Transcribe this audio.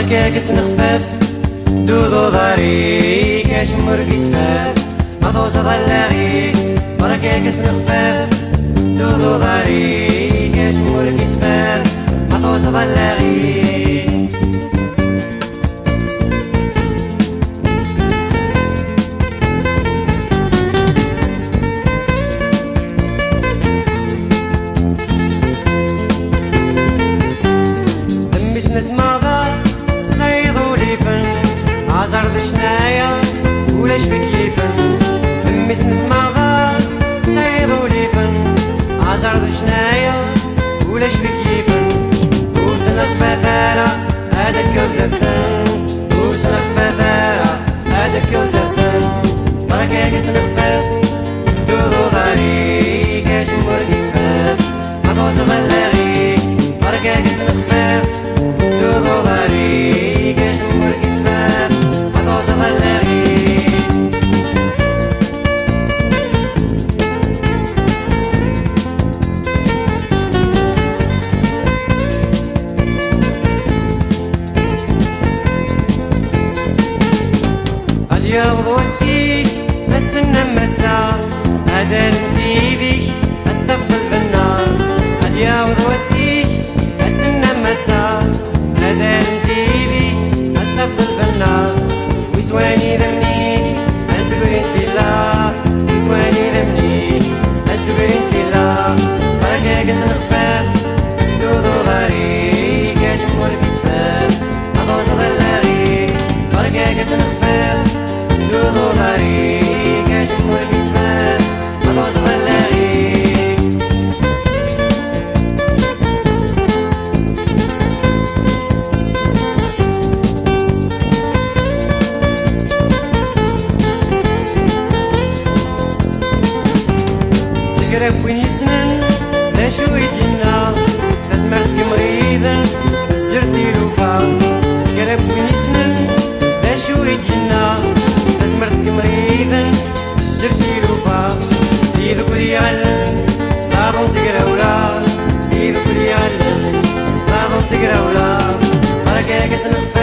بركاكس نخفف دودو ضاري كاش مرقي تفاف ما توصل ضلاغي بركاكس نخفف دودو ضاري كاش مرقي تفاف ما توصل ضلاغي شنايا ولاش بكيفن همي سند ماغا صيدو ليفن عزر شنايا ولاش بكيفن وسنق فتارة هذاك وزفزن وسنق فتارة هذاك وزفزن بركاكي سنخفف دودو ضاري كاش مرقي تفاف ما توصل ضلاغي بركاكي سنخفف دودو ضاري كاش مرقي تفاف ياخذ وسيك بس النمسا أزال بإيديك أستفضل في النار قد ياخذ وسيك بس النمسا أزال بإيديك أستفضل في النار ويسواني ذمنيك أستبرين في الله ويسواني ذمنيك أستبرين في الله بركاك سنخفاف دودو ضاري كاش مولك يتفاف أضوز ضلاغي بركاك سنخفاف دودو ضاري كاش مولك يتفاف أضوز ضلاغي سكرب وين يسنن لا شو يدينا تزمرت مريضا تزرتي لوفا سكرب وين يسنن لا شو يدينا تزمرت مريضا تزرتي لوفا في ذكر يعلم طارون تقراولا في ذكر يعلم طارون تقراولا بركاك سنخفى